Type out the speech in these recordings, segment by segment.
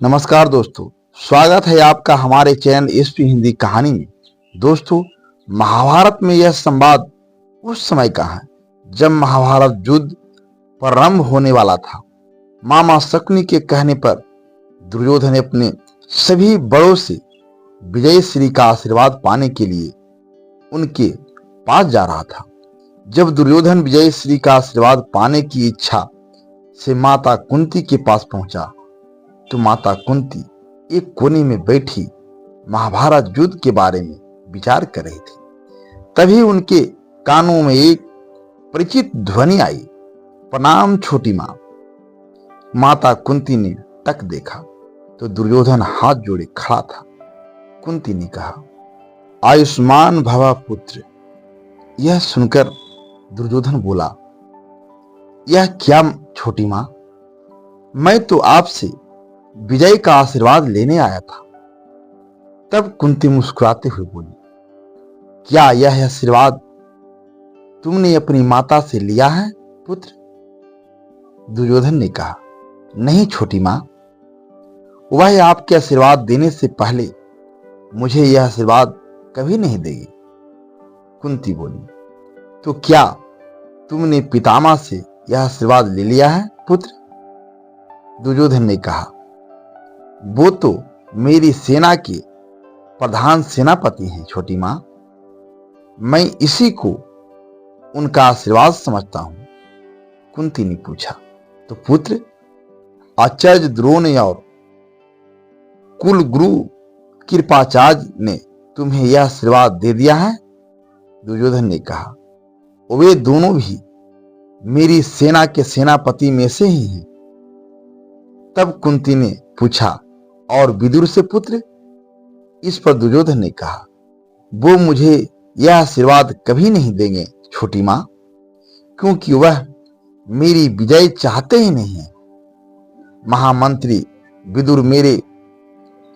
नमस्कार दोस्तों, स्वागत है आपका हमारे चैनल एसपी हिंदी कहानी में। दोस्तों, महाभारत में यह संवाद उस समय का है जब महाभारत युद्ध प्रारंभ होने वाला था। मामा शकुनि के कहने पर दुर्योधन अपने सभी बड़ों से विजय श्री का आशीर्वाद पाने के लिए उनके पास जा रहा था। जब दुर्योधन विजय श्री का आशीर्वाद पाने की इच्छा से माता कुंती के पास पहुंचा तो माता कुंती एक कोने में बैठी महाभारत युद्ध के बारे में विचार कर रही थी। तभी उनके कानों में एक परिचित ध्वनि आई, प्रणाम छोटी मां। माता कुंती ने तक देखा तो दुर्योधन हाथ जोड़े खड़ा था। कुंती ने कहा, आयुष्मान भव पुत्र। यह सुनकर दुर्योधन बोला, यह क्या छोटी मां, मैं तो आपसे विजय का आशीर्वाद लेने आया था। तब कुंती मुस्कुराते हुए बोली, क्या यह आशीर्वाद तुमने अपनी माता से लिया है पुत्र? दुर्योधन ने कहा, नहीं छोटी मां, वह आपके आशीर्वाद देने से पहले मुझे यह आशीर्वाद कभी नहीं देगी। कुंती बोली, तो क्या तुमने पितामह से यह आशीर्वाद ले लिया है पुत्र? दुर्योधन ने कहा, वो तो मेरी सेना के प्रधान सेनापति हैं छोटी मां, मैं इसी को उनका आशीर्वाद समझता हूं। कुंती ने पूछा, तो पुत्र आचार्य द्रोण और कुल गुरु कृपाचार्य ने तुम्हें यह आशीर्वाद दे दिया है? दुर्योधन ने कहा, वे दोनों भी मेरी सेना के सेनापति में से ही हैं। तब कुंती ने पूछा, और विदुर से पुत्र? इस पर दुर्योधन ने कहा, वो मुझे यह आशीर्वाद कभी नहीं देंगे छोटी मां, क्योंकि वह मेरी विजय चाहते ही नहीं है। महामंत्री विदुर मेरे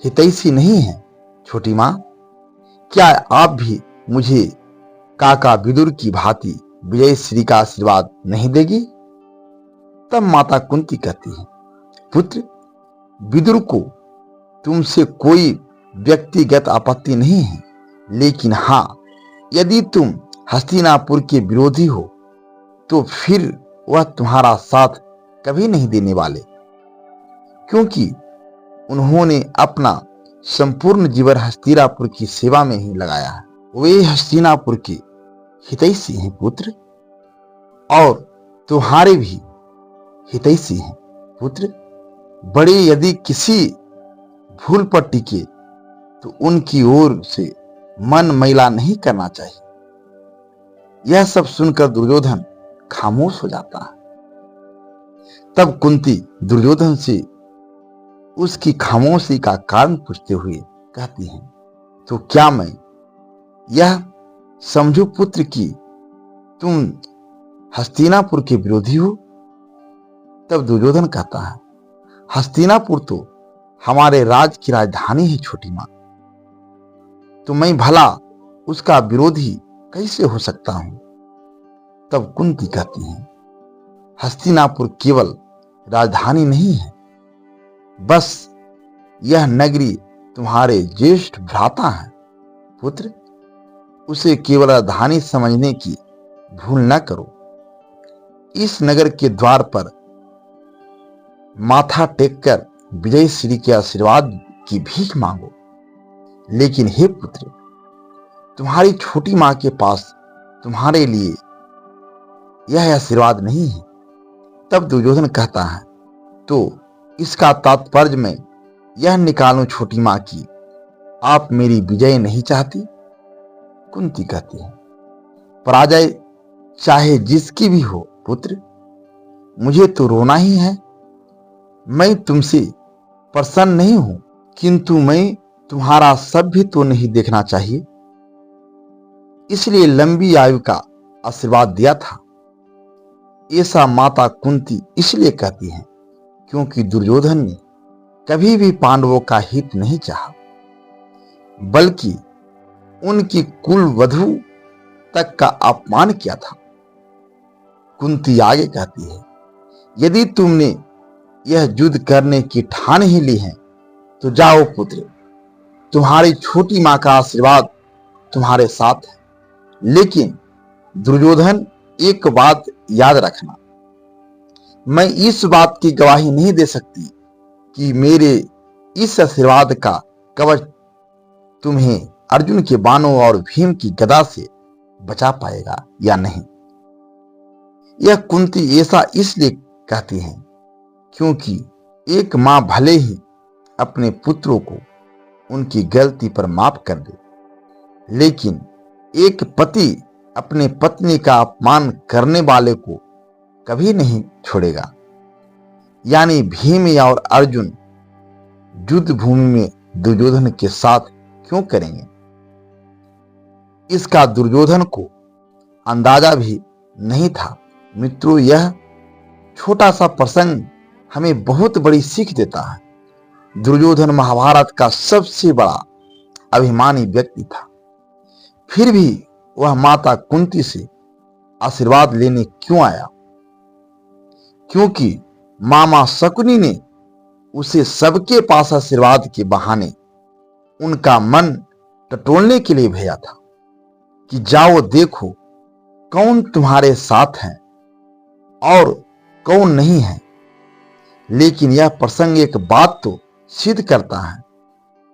हितैषी नहीं है छोटी मां। क्या आप भी मुझे काका विदुर की भांति विजय श्री का आशीर्वाद नहीं देगी? तब माता कुंती कहती है, पुत्र विदुर को तुमसे कोई व्यक्तिगत आपत्ति नहीं है, लेकिन हां, यदि तुम हस्तिनापुर के विरोधी हो तो फिर वह तुम्हारा साथ कभी नहीं देने वाले, क्योंकि उन्होंने अपना संपूर्ण जीवन हस्तिनापुर की सेवा में ही लगाया है। वे हस्तिनापुर के हितैषी हैं पुत्र, और तुम्हारे भी हितैषी हैं पुत्र। बड़े यदि किसी भूल पर टिके तो उनकी ओर से मन मैला नहीं करना चाहिए। यह सब सुनकर दुर्योधन खामोश हो जाता है। तब कुंती दुर्योधन से उसकी खामोशी का कारण पूछते हुए कहती हैं, तो क्या मैं यह समझू पुत्र कि तुम हस्तिनापुर के विरोधी हो? तब दुर्योधन कहता है, हस्तिनापुर तो हमारे राज की राजधानी है छोटी मां, तो मैं भला उसका विरोधी कैसे हो सकता हूं? तब कुंती कहती है, हस्तिनापुर केवल राजधानी नहीं है, बस यह नगरी तुम्हारे ज्येष्ठ भ्राता है पुत्र। उसे केवल राजधानी समझने की भूल न करो। इस नगर के द्वार पर माथा टेककर विजय श्री के आशीर्वाद की भीख मांगो। लेकिन हे पुत्र, तुम्हारी छोटी मां के पास तुम्हारे लिए यह आशीर्वाद नहीं है। तब दुर्योधन कहता है, तो इसका तात्पर्य मैं यह निकालूं छोटी मां की आप मेरी विजय नहीं चाहती? कुंती कहती है, पराजय चाहे जिसकी भी हो पुत्र, मुझे तो रोना ही है। मैं तुमसे प्रसन्न नहीं हूं, किंतु मैं तुम्हारा सभ्य तो नहीं देखना चाहिए, इसलिए लंबी आयु का आशीर्वाद दिया था। ऐसा माता कुंती इसलिए कहती है क्योंकि दुर्योधन ने कभी भी पांडवों का हित नहीं चाहा, बल्कि उनकी कुल वधु तक का अपमान किया था। कुंती आगे कहती है, यदि तुमने यह युद्ध करने की ठान ही ली है तो जाओ पुत्र, तुम्हारी छोटी मां का आशीर्वाद तुम्हारे साथ है। लेकिन दुर्योधन, एक बात याद रखना, मैं इस बात की गवाही नहीं दे सकती कि मेरे इस आशीर्वाद का कवच तुम्हें अर्जुन के बाणों और भीम की गदा से बचा पाएगा या नहीं। यह कुंती ऐसा इसलिए कहती है क्योंकि एक मां भले ही अपने पुत्रों को उनकी गलती पर माफ कर दे, लेकिन एक पति अपने पत्नी का अपमान करने वाले को कभी नहीं छोड़ेगा। यानी भीम और अर्जुन युद्ध भूमि में दुर्योधन के साथ क्यों करेंगे, इसका दुर्योधन को अंदाजा भी नहीं था। मित्रों, यह छोटा सा प्रसंग हमें बहुत बड़ी सीख देता है। दुर्योधन महाभारत का सबसे बड़ा अभिमानी व्यक्ति था, फिर भी वह माता कुंती से आशीर्वाद लेने क्यों आया? क्योंकि मामा शकुनी ने उसे सबके पास आशीर्वाद के बहाने उनका मन टटोलने के लिए भेजा था कि जाओ देखो कौन तुम्हारे साथ है और कौन नहीं है। लेकिन यह प्रसंग एक बात तो सिद्ध करता है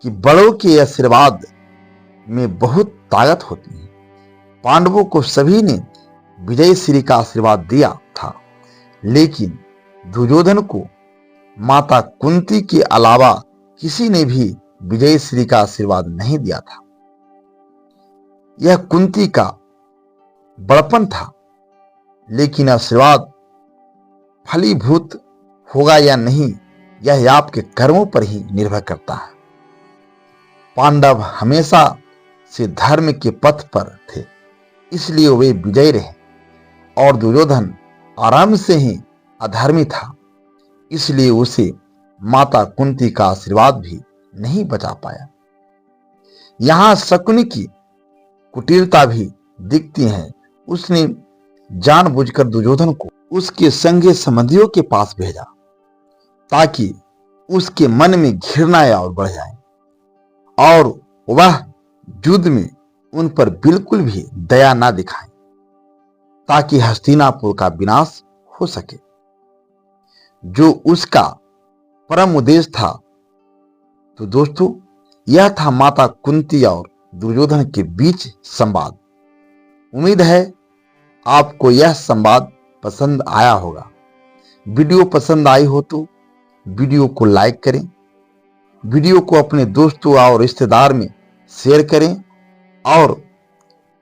कि बड़ों के आशीर्वाद में बहुत ताकत होती है। पांडवों को सभी ने विजय श्री का आशीर्वाद दिया था, लेकिन दुर्योधन को माता कुंती के अलावा किसी ने भी विजय श्री का आशीर्वाद नहीं दिया था। यह कुंती का बड़पन था, लेकिन आशीर्वाद फलीभूत होगा या नहीं, यह आपके कर्मों पर ही निर्भर करता है। पांडव हमेशा से धर्म के पथ पर थे, इसलिए वे विजयी रहे, और दुर्योधन आरंभ से ही अधर्मी था, इसलिए उसे माता कुंती का आशीर्वाद भी नहीं बचा पाया। यहां शकुनी की कुटिलता भी दिखती है। उसने जानबूझकर दुर्योधन को उसके संगी संबंधियों के पास भेजा ताकि उसके मन में घृणा और बढ़ जाए और वह युद्ध में उन पर बिल्कुल भी दया ना दिखाए, ताकि हस्तिनापुर का विनाश हो सके, जो उसका परम उद्देश्य था। तो दोस्तों, यह था माता कुंती और दुर्योधन के बीच संवाद। उम्मीद है आपको यह संवाद पसंद आया होगा। वीडियो पसंद आई हो तो वीडियो को लाइक करें, वीडियो को अपने दोस्तों और रिश्तेदार में शेयर करें और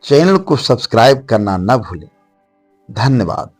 चैनल को सब्सक्राइब करना न भूलें। धन्यवाद।